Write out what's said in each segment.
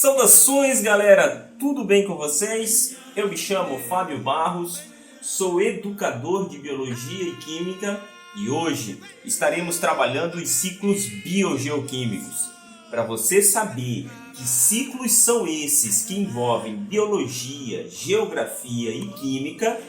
Saudações, galera! Tudo bem com vocês? Eu me chamo Fábio Barros, sou educador de Biologia e Química e hoje estaremos trabalhando os ciclos biogeoquímicos. Para você saber que ciclos são esses que envolvem Biologia, Geografia e Química,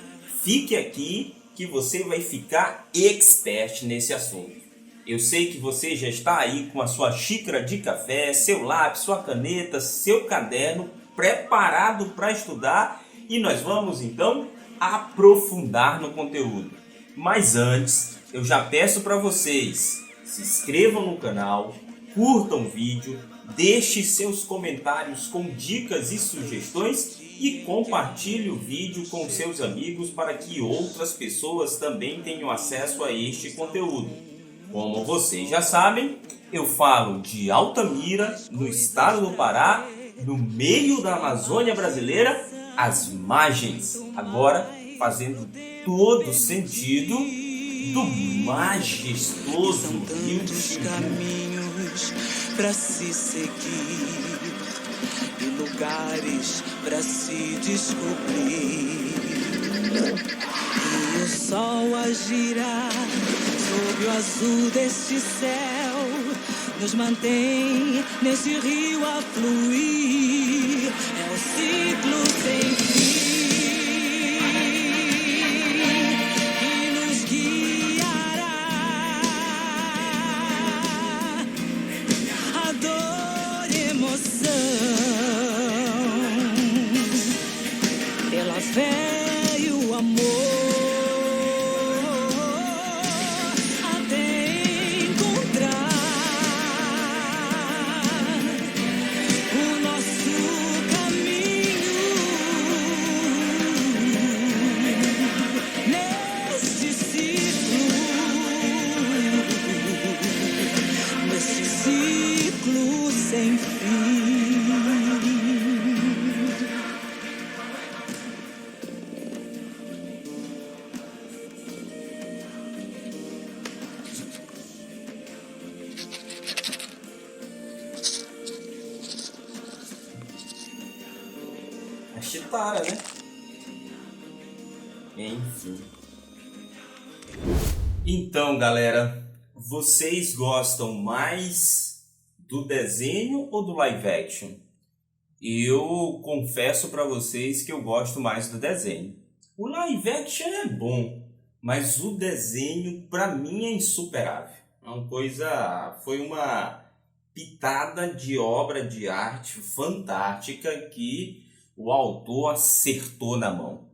fique aqui que você vai ficar expert nesse assunto. Eu sei que você já está aí com a sua xícara de café, seu lápis, sua caneta, seu caderno, preparado para estudar e nós vamos então aprofundar no conteúdo. Mas antes, eu já peço para vocês, se inscrevam no canal, curtam o vídeo, deixe seus comentários com dicas e sugestões e compartilhe o vídeo com seus amigos para que outras pessoas também tenham acesso a este conteúdo. Como vocês já sabem, eu falo de Altamira, no estado do Pará, no meio da Amazônia brasileira, às margens. Agora, fazendo todo sentido do majestoso Rio Xingu. Caminhos para se seguir e lugares para se descobrir. E o sol a girar sob o azul deste céu nos mantém nesse rio a fluir. É o ciclo sem fim que nos guiará. A dor e emoção pela fé e o amor. Sem fim. A chitara, né? Enfim. Então, galera, vocês gostam mais do desenho ou do live action? Eu confesso para vocês que eu gosto mais do desenho. O live action é bom, mas o desenho para mim é insuperável. Foi uma pitada de obra de arte fantástica que o autor acertou na mão.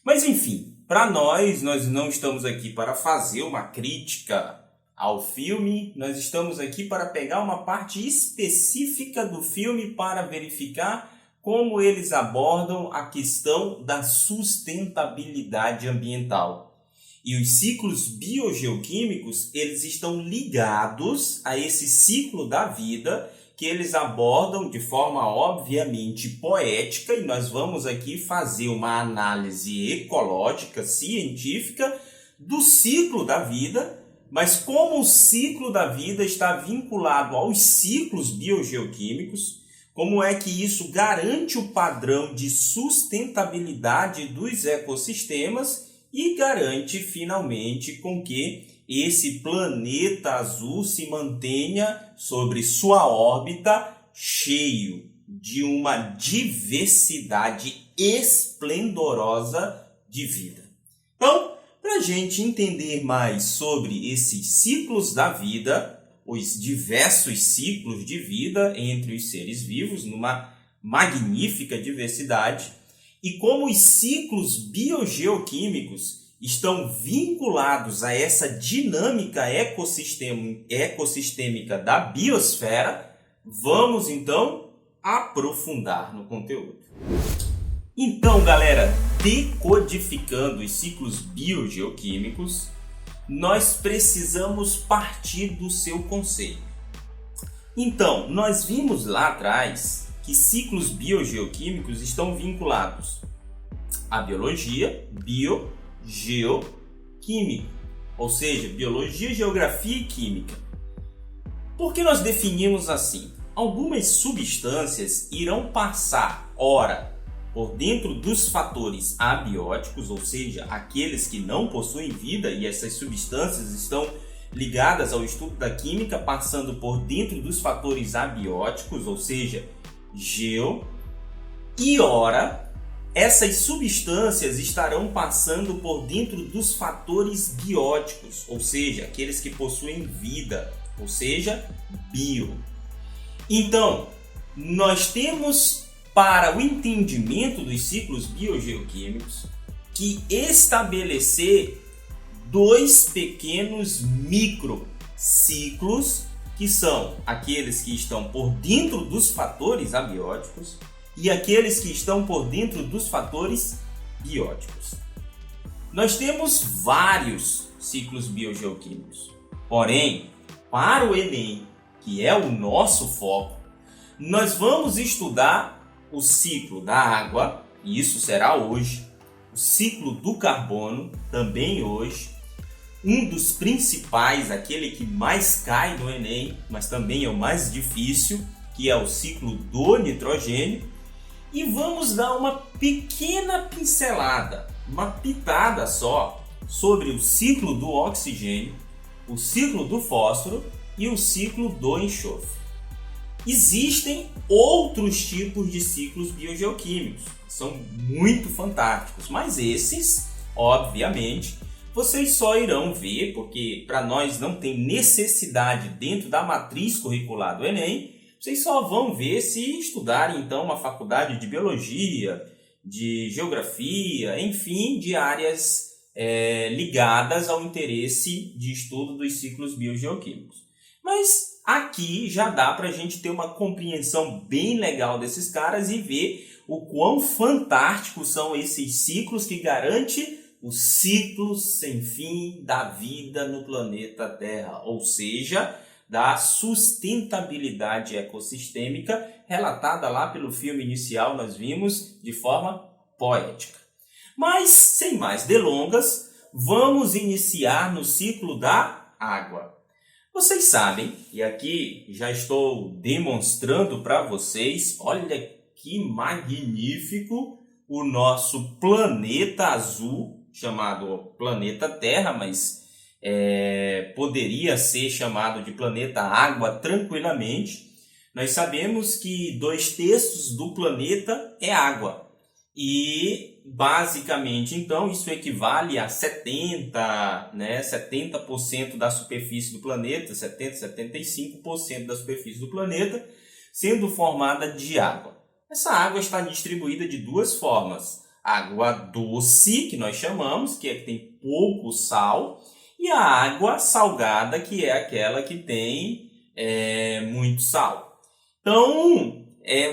Mas enfim, para nós não estamos aqui para fazer uma crítica ao filme, nós estamos aqui para pegar uma parte específica do filme para verificar como eles abordam a questão da sustentabilidade ambiental. E os ciclos biogeoquímicos, eles estão ligados a esse ciclo da vida que eles abordam de forma obviamente poética, e nós vamos aqui fazer uma análise ecológica, científica do ciclo da vida. Mas como o ciclo da vida está vinculado aos ciclos biogeoquímicos, como é que isso garante o padrão de sustentabilidade dos ecossistemas e garante finalmente com que esse planeta azul se mantenha sobre sua órbita cheio de uma diversidade esplendorosa de vida. Então, para a gente entender mais sobre esses ciclos da vida, os diversos ciclos de vida entre os seres vivos, numa magnífica diversidade, e como os ciclos biogeoquímicos estão vinculados a essa dinâmica ecossistêmica da biosfera, vamos então aprofundar no conteúdo. Então, galera, decodificando os ciclos biogeoquímicos, nós precisamos partir do seu conceito. Então, nós vimos lá atrás que ciclos biogeoquímicos estão vinculados à biologia, biogeoquímica, ou seja, biologia, geografia e química. Por que nós definimos assim? algumas substâncias irão passar, ora, por dentro dos fatores abióticos, ou seja, aqueles que não possuem vida, e essas substâncias estão ligadas ao estudo da química, passando por dentro dos fatores abióticos, ou seja, geo, e ora, essas substâncias estarão passando por dentro dos fatores bióticos, ou seja, aqueles que possuem vida, ou seja, bio. Então, nós temos para o entendimento dos ciclos biogeoquímicos que estabelecer dois pequenos microciclos, que são aqueles que estão por dentro dos fatores abióticos e aqueles que estão por dentro dos fatores bióticos. Nós temos vários ciclos biogeoquímicos, porém, para o Enem, que é o nosso foco, nós vamos estudar o ciclo da água, e isso será hoje, o ciclo do carbono, também hoje, um dos principais, aquele que mais cai no Enem, mas também é o mais difícil, que é o ciclo do nitrogênio, e vamos dar uma pequena pincelada, uma pitada só, sobre o ciclo do oxigênio, o ciclo do fósforo e o ciclo do enxofre. Existem outros tipos de ciclos biogeoquímicos, que são muito fantásticos, mas esses, obviamente, vocês só irão ver, porque para nós não tem necessidade dentro da matriz curricular do Enem, vocês só vão ver se estudarem então uma faculdade de biologia, de geografia, enfim, de áreas ligadas ao interesse de estudo dos ciclos biogeoquímicos. Mas aqui já dá para a gente ter uma compreensão bem legal desses caras e ver o quão fantásticos são esses ciclos que garantem o ciclo sem fim da vida no planeta Terra, ou seja, da sustentabilidade ecossistêmica relatada lá pelo filme inicial, nós vimos de forma poética. Mas, sem mais delongas, vamos iniciar no ciclo da água. Vocês sabem, e aqui já estou demonstrando para vocês, olha que magnífico o nosso planeta azul, chamado planeta Terra, mas poderia ser chamado de planeta Água tranquilamente. Nós sabemos que 2/3 do planeta é água. E basicamente, então, isso equivale a 70% da superfície do planeta, 75% da superfície do planeta, sendo formada de água. Essa água está distribuída de duas formas. Água doce, que nós chamamos, que é que tem pouco sal, e a água salgada, que é aquela que tem muito sal. Então,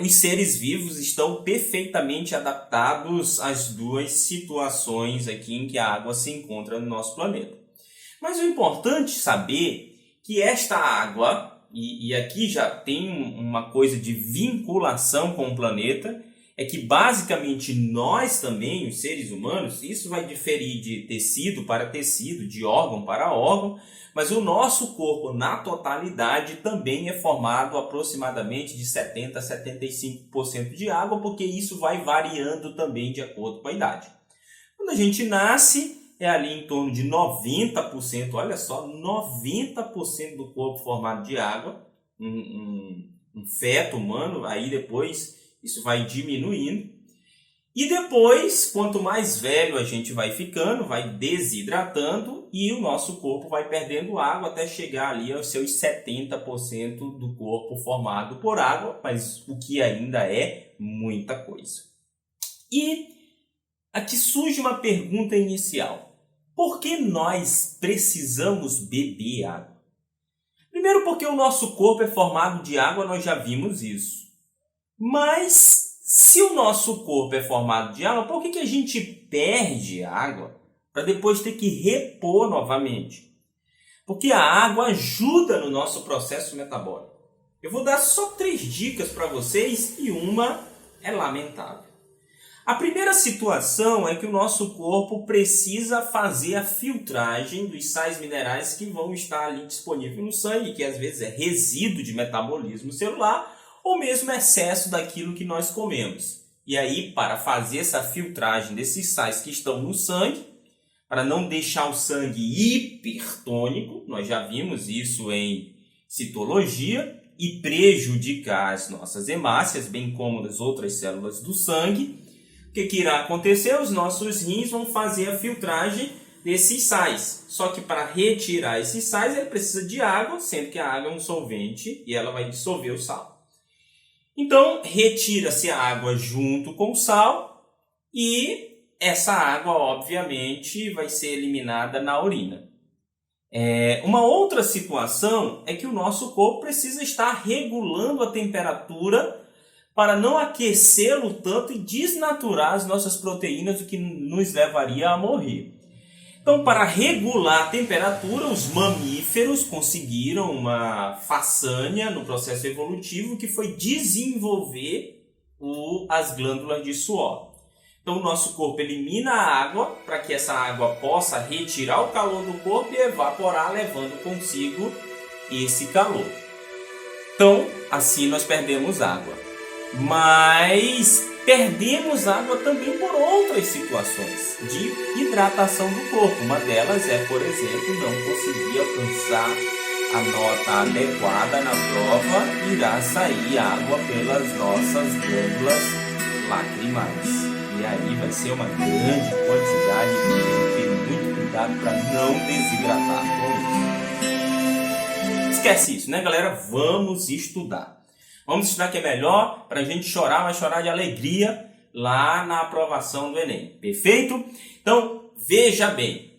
os seres vivos estão perfeitamente adaptados às duas situações aqui em que a água se encontra no nosso planeta. Mas o importante saber que esta água, e aqui já tem uma coisa de vinculação com o planeta, é que basicamente nós também, os seres humanos, isso vai diferir de tecido para tecido, de órgão para órgão, mas o nosso corpo na totalidade também é formado aproximadamente de 70% a 75% de água, porque isso vai variando também de acordo com a idade. Quando a gente nasce, é ali em torno de 90%, olha só, 90% do corpo formado de água, um feto humano, aí depois isso vai diminuindo. E depois, quanto mais velho a gente vai ficando, vai desidratando e o nosso corpo vai perdendo água até chegar ali aos seus 70% do corpo formado por água, mas o que ainda é muita coisa. E aqui surge uma pergunta inicial. Por que nós precisamos beber água? Primeiro porque o nosso corpo é formado de água, nós já vimos isso. Mas se o nosso corpo é formado de água, por que a gente perde água para depois ter que repor novamente? Porque a água ajuda no nosso processo metabólico. Eu vou dar só 3 dicas para vocês e uma é lamentável. A primeira situação é que o nosso corpo precisa fazer a filtragem dos sais minerais que vão estar ali disponíveis no sangue, que às vezes é resíduo de metabolismo celular, ou mesmo excesso daquilo que nós comemos. E aí, para fazer essa filtragem desses sais que estão no sangue, para não deixar o sangue hipertônico, nós já vimos isso em citologia, e prejudicar as nossas hemácias, bem como as outras células do sangue, o que irá acontecer? Os nossos rins vão fazer a filtragem desses sais. Só que para retirar esses sais, ele precisa de água, sendo que a água é um solvente e ela vai dissolver o sal. Então, retira-se a água junto com o sal e essa água, obviamente, vai ser eliminada na urina. Uma outra situação é que o nosso corpo precisa estar regulando a temperatura para não aquecê-lo tanto e desnaturar as nossas proteínas, o que nos levaria a morrer. Então, para regular a temperatura, os mamíferos conseguiram uma façanha no processo evolutivo que foi desenvolver as glândulas de suor. Então, o nosso corpo elimina a água para que essa água possa retirar o calor do corpo e evaporar, levando consigo esse calor. Então, assim nós perdemos água. Mas perdemos água também por outras situações de hidratação do corpo. Uma delas é, por exemplo, não conseguir alcançar a nota adequada na prova, irá sair água pelas nossas glândulas lacrimais. E aí vai ser uma grande quantidade de ter muito cuidado para não desidratar com isso. Esquece isso, né, galera? Vamos estudar. Vamos estudar que é melhor para a gente chorar, mas chorar de alegria lá na aprovação do Enem. Perfeito? Então, veja bem.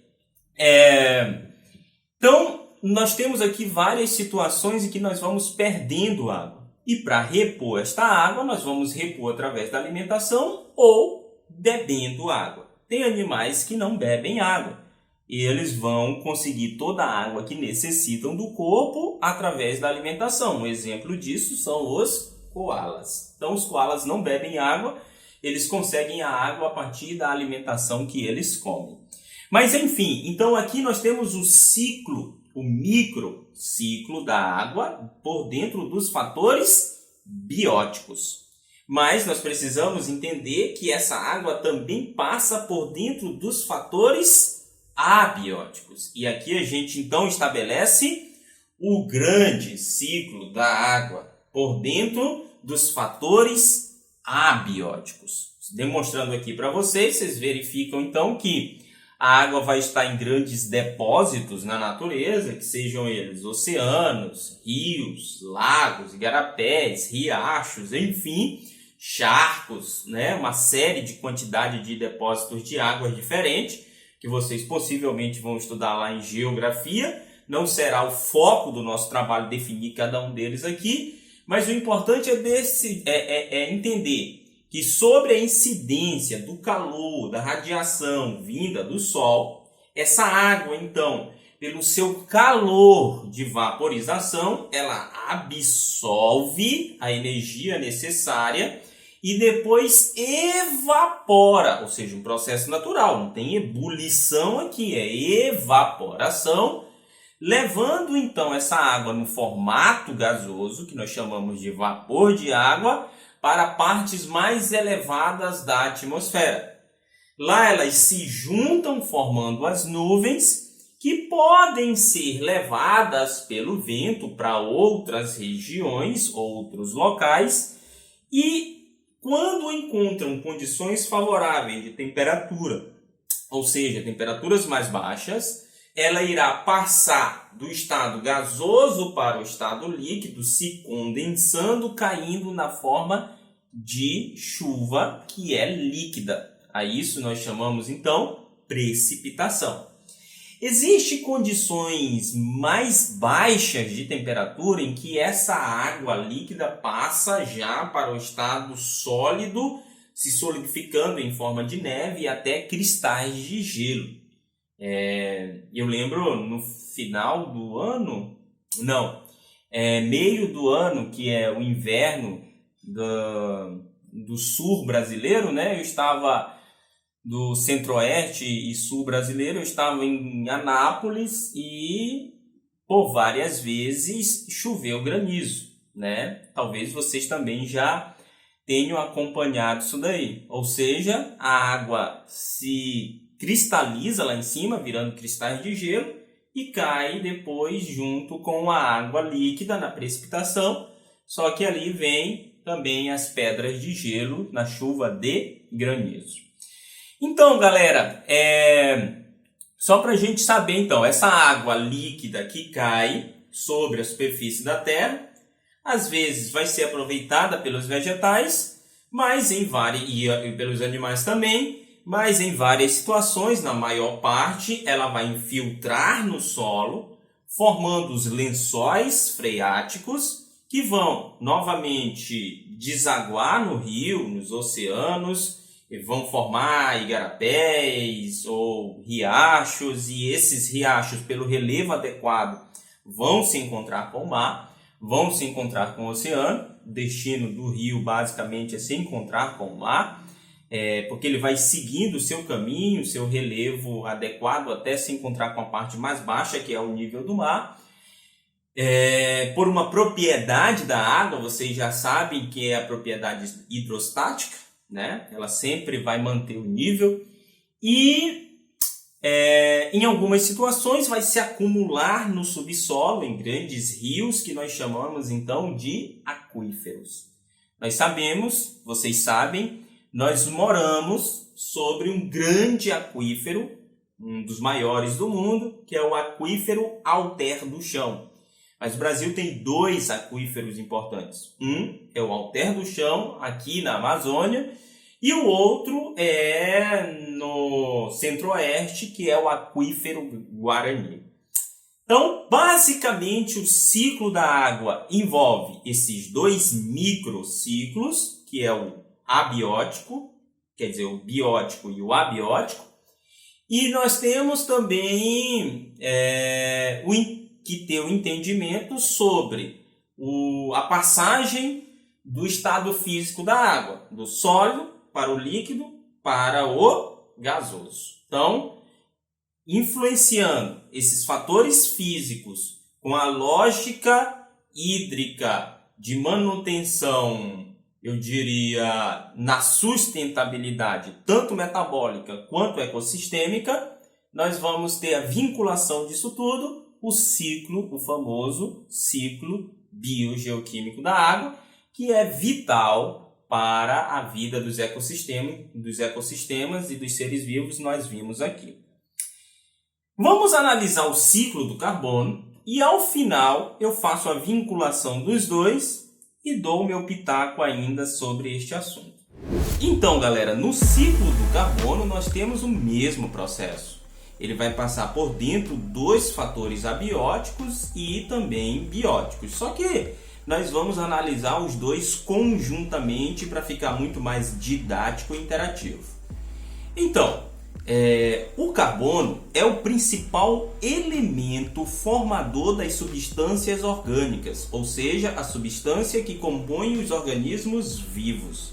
Então, nós temos aqui várias situações em que nós vamos perdendo água. E para repor esta água, nós vamos repor através da alimentação ou bebendo água. Tem animais que não bebem água. E eles vão conseguir toda a água que necessitam do corpo através da alimentação. Um exemplo disso são os koalas. Então, os koalas não bebem água, eles conseguem a água a partir da alimentação que eles comem. Mas, enfim, então aqui nós temos o ciclo, o microciclo da água por dentro dos fatores bióticos. Mas nós precisamos entender que essa água também passa por dentro dos fatores abióticos. E aqui a gente então estabelece o grande ciclo da água por dentro dos fatores abióticos. Demonstrando aqui para vocês, vocês verificam então que a água vai estar em grandes depósitos na natureza, que sejam eles oceanos, rios, lagos, igarapés, riachos, enfim, charcos, né? Uma série de quantidade de depósitos de águas diferentes, que vocês possivelmente vão estudar lá em geografia. Não será o foco do nosso trabalho definir cada um deles aqui, mas o importante é entender que sobre a incidência do calor, da radiação vinda do Sol, essa água, então, pelo seu calor de vaporização, ela absorve a energia necessária e depois evapora, ou seja, um processo natural, não tem ebulição aqui, é evaporação, levando então essa água no formato gasoso, que nós chamamos de vapor de água, para partes mais elevadas da atmosfera. Lá elas se juntam formando as nuvens, que podem ser levadas pelo vento para outras regiões, outros locais, e quando encontram condições favoráveis de temperatura, ou seja, temperaturas mais baixas, ela irá passar do estado gasoso para o estado líquido, se condensando, caindo na forma de chuva, que é líquida. A isso nós chamamos, então, precipitação. Existem condições mais baixas de temperatura em que essa água líquida passa já para o estado sólido, se solidificando em forma de neve e até cristais de gelo. Eu lembro no final do ano, meio do ano, que é o inverno do sul brasileiro, né? Eu estava do centro-oeste e sul brasileiro, eu estava em Anápolis e por várias vezes choveu granizo. né? Talvez vocês também já tenham acompanhado isso daí. Ou seja, a água se cristaliza lá em cima, virando cristais de gelo, e cai depois junto com a água líquida na precipitação. Só que ali vem também as pedras de gelo na chuva de granizo. Então, galera, só para a gente saber, então, essa água líquida que cai sobre a superfície da Terra, às vezes vai ser aproveitada pelos vegetais, mas e pelos animais também, mas em várias situações, na maior parte, ela vai infiltrar no solo, formando os lençóis freáticos, que vão novamente desaguar no rio, nos oceanos, e vão formar igarapés ou riachos, e esses riachos, pelo relevo adequado, vão se encontrar com o mar, vão se encontrar com o oceano. O destino do rio basicamente é se encontrar com o mar, porque ele vai seguindo o seu caminho, o seu relevo adequado até se encontrar com a parte mais baixa, que é o nível do mar. Por uma propriedade da água, vocês já sabem que é a propriedade hidrostática, né? Ela sempre vai manter o nível e em algumas situações vai se acumular no subsolo, em grandes rios, que nós chamamos então de aquíferos. Nós sabemos, vocês sabem, nós moramos sobre um grande aquífero, um dos maiores do mundo, que é o aquífero Alter do Chão. Mas o Brasil tem 2 aquíferos importantes. Um é o Alter do Chão, aqui na Amazônia, e o outro é no centro-oeste, que é o aquífero Guarani. Então, basicamente, o ciclo da água envolve esses 2 microciclos, que é o abiótico, quer dizer, o biótico e o abiótico. E nós temos também que ter o entendimento sobre a passagem do estado físico da água, do sólido para o líquido para o gasoso. Então, influenciando esses fatores físicos com a lógica hídrica de manutenção, eu diria, na sustentabilidade, tanto metabólica quanto ecossistêmica, nós vamos ter a vinculação disso tudo, o famoso ciclo biogeoquímico da água, que é vital para a vida dos ecossistemas e dos seres vivos, nós vimos aqui. Vamos analisar o ciclo do carbono e, ao final, eu faço a vinculação dos dois e dou o meu pitaco ainda sobre este assunto. Então, galera, no ciclo do carbono nós temos o mesmo processo. Ele vai passar por dentro dos fatores abióticos e também bióticos. Só que nós vamos analisar os dois conjuntamente para ficar muito mais didático e interativo. Então, o carbono é o principal elemento formador das substâncias orgânicas, ou seja, a substância que compõe os organismos vivos.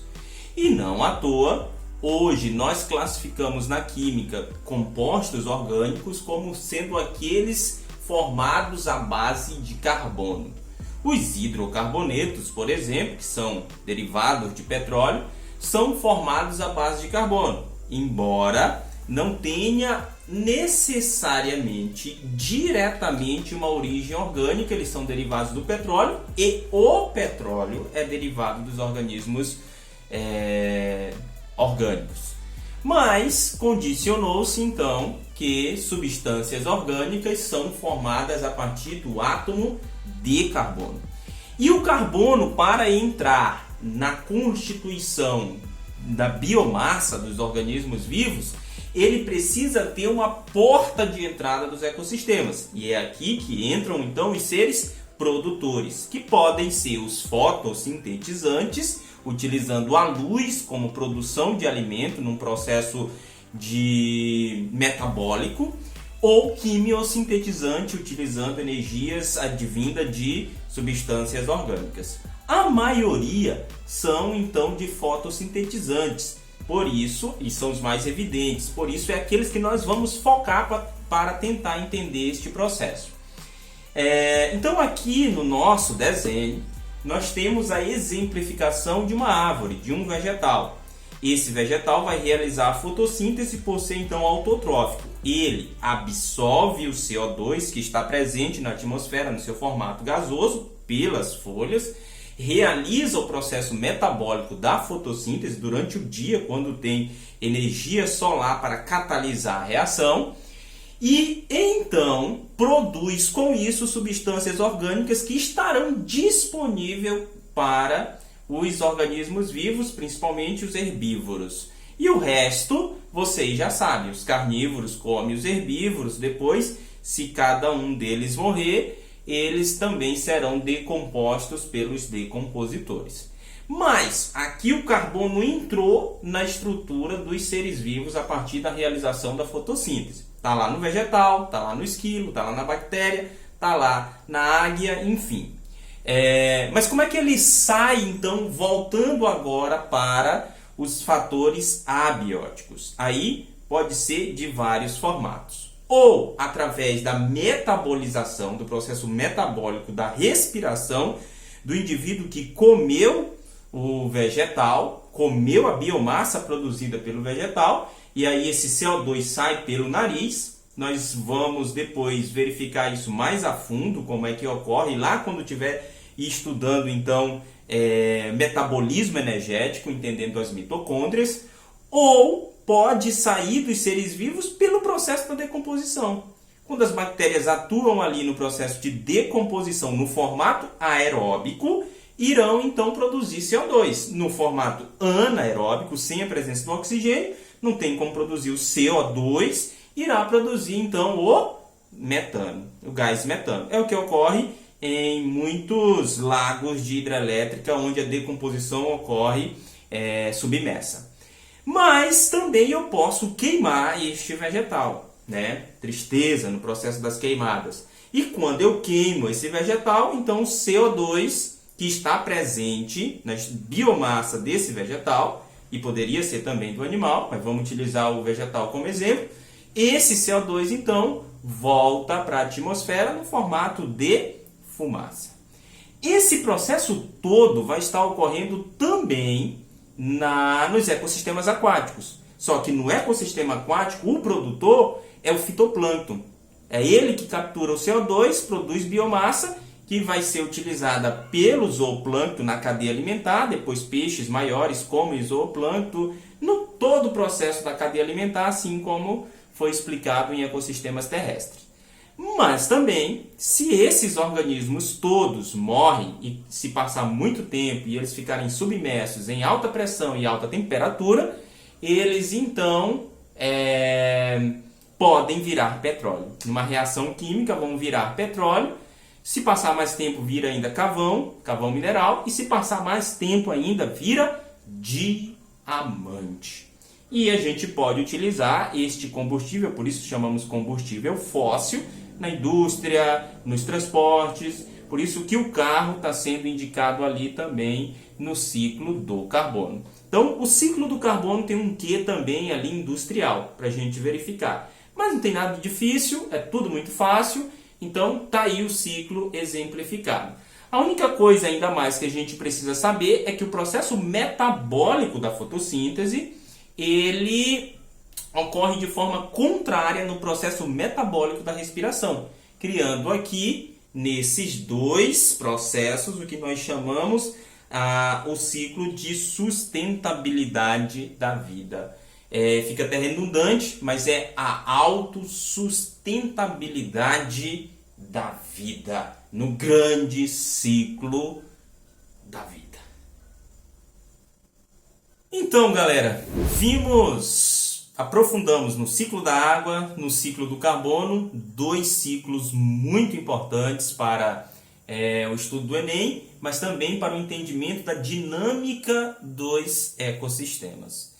E não à toa, hoje nós classificamos na química compostos orgânicos como sendo aqueles formados à base de carbono. Os hidrocarbonetos, por exemplo, que são derivados de petróleo, são formados à base de carbono, embora não tenha necessariamente diretamente uma origem orgânica. Eles são derivados do petróleo e o petróleo é derivado dos organismos orgânicos. Mas condicionou-se então que substâncias orgânicas são formadas a partir do átomo de carbono. E o carbono, para entrar na constituição da biomassa dos organismos vivos, ele precisa ter uma porta de entrada dos ecossistemas. E é aqui que entram então os seres produtores, que podem ser os fotossintetizantes, utilizando a luz como produção de alimento num processo metabólico, ou quimiosintetizante, utilizando energias advindas de substâncias orgânicas. A maioria são então de fotossintetizantes, por isso, e são os mais evidentes, por isso é aqueles que nós vamos focar para tentar entender este processo. Então aqui no nosso desenho, nós temos a exemplificação de uma árvore, de um vegetal. Esse vegetal vai realizar a fotossíntese por ser então autotrófico. Ele absorve o CO2 que está presente na atmosfera no seu formato gasoso pelas folhas, realiza o processo metabólico da fotossíntese durante o dia, quando tem energia solar para catalisar a reação, e então produz com isso substâncias orgânicas que estarão disponíveis para os organismos vivos, principalmente os herbívoros. E o resto, vocês já sabem, os carnívoros comem os herbívoros, depois, se cada um deles morrer, eles também serão decompostos pelos decompositores. Mas aqui o carbono entrou na estrutura dos seres vivos a partir da realização da fotossíntese. Está lá no vegetal, está lá no esquilo, está lá na bactéria, está lá na águia, enfim. Mas como é que ele sai, então, voltando agora para os fatores abióticos? Aí pode ser de vários formatos. Ou através da metabolização, do processo metabólico da respiração do indivíduo que comeu o vegetal, comeu a biomassa produzida pelo vegetal, e aí esse CO2 sai pelo nariz. Nós vamos depois verificar isso mais a fundo, como é que ocorre lá quando estiver estudando então metabolismo energético, entendendo as mitocôndrias, ou pode sair dos seres vivos pelo processo da decomposição. Quando as bactérias atuam ali no processo de decomposição no formato aeróbico, irão então produzir CO2. No formato anaeróbico, sem a presença do oxigênio, não tem como produzir o CO2, irá produzir então o metano, o gás metano. É o que ocorre em muitos lagos de hidrelétrica, onde a decomposição ocorre submersa. Mas também eu posso queimar este vegetal, né? Tristeza no processo das queimadas. E quando eu queimo esse vegetal, então o CO2 que está presente na biomassa desse vegetal, e poderia ser também do animal, mas vamos utilizar o vegetal como exemplo, esse CO2 então volta para a atmosfera no formato de fumaça. Esse processo todo vai estar ocorrendo também nos ecossistemas aquáticos. Só que no ecossistema aquático, o produtor é o fitoplâncton. É ele que captura o CO2, produz biomassa, que vai ser utilizada pelo zooplâncton na cadeia alimentar, depois peixes maiores comem o zooplâncton, no todo o processo da cadeia alimentar, assim como foi explicado em ecossistemas terrestres. Mas também, se esses organismos todos morrem e se passar muito tempo e eles ficarem submersos em alta pressão e alta temperatura, eles então podem virar petróleo. Numa reação química vão virar petróleo. Se passar mais tempo vira ainda carvão mineral, e se passar mais tempo ainda vira diamante. E a gente pode utilizar este combustível, por isso chamamos combustível fóssil, na indústria, nos transportes, por isso que o carro está sendo indicado ali também no ciclo do carbono. Então, o ciclo do carbono tem um quê também ali industrial, para a gente verificar. Mas não tem nada de difícil, é tudo muito fácil, então está aí o ciclo exemplificado. A única coisa ainda mais que a gente precisa saber é que o processo metabólico da fotossíntese, ele ocorre de forma contrária no processo metabólico da respiração, criando aqui, nesses dois processos, o que nós chamamos o ciclo de sustentabilidade da vida. Fica até redundante, mas é a autossustentabilidade da vida, no grande ciclo da vida. Então, galera, aprofundamos no ciclo da água, no ciclo do carbono, dois ciclos muito importantes para o estudo do Enem, mas também para o entendimento da dinâmica dos ecossistemas.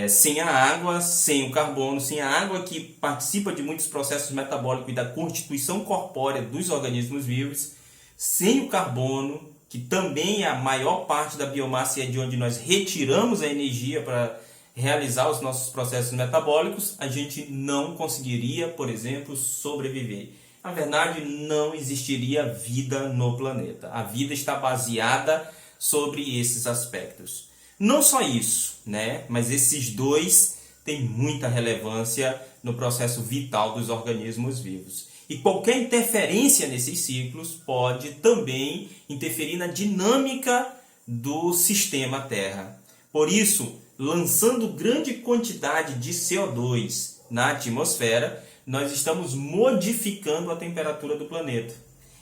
Sem a água, sem o carbono, sem a água que participa de muitos processos metabólicos e da constituição corpórea dos organismos vivos, sem o carbono, que também é a maior parte da biomassa e é de onde nós retiramos a energia para realizar os nossos processos metabólicos, a gente não conseguiria, por exemplo, sobreviver. na verdade não existiria vida no planeta. A vida está baseada sobre esses aspectos. Não só isso, né? Mas esses dois têm muita relevância no processo vital dos organismos vivos. E qualquer interferência nesses ciclos pode também interferir na dinâmica do sistema Terra. Por isso, lançando grande quantidade de CO2 na atmosfera, nós estamos modificando a temperatura do planeta.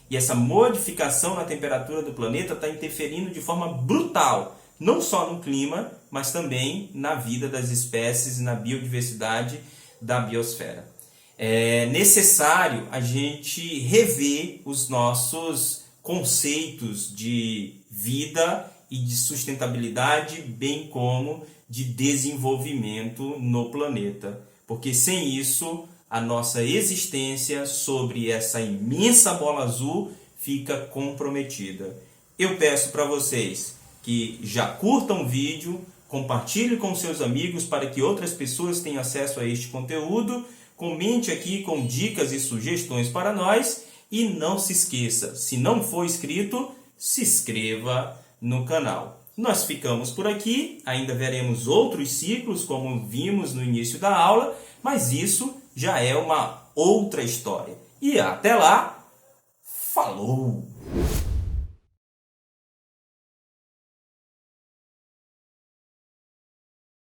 E essa modificação na temperatura do planeta está interferindo de forma brutal, não só no clima, mas também na vida das espécies e na biodiversidade da biosfera. É necessário a gente rever os nossos conceitos de vida e de sustentabilidade, bem como de desenvolvimento no planeta. Porque sem isso, a nossa existência sobre essa imensa bola azul fica comprometida. Eu peço para vocês que já curtam o vídeo, compartilhem com seus amigos para que outras pessoas tenham acesso a este conteúdo, comente aqui com dicas e sugestões para nós e não se esqueça, se não for inscrito, se inscreva no canal. Nós ficamos por aqui, ainda veremos outros ciclos como vimos no início da aula, mas isso já é uma outra história. E até lá, falou!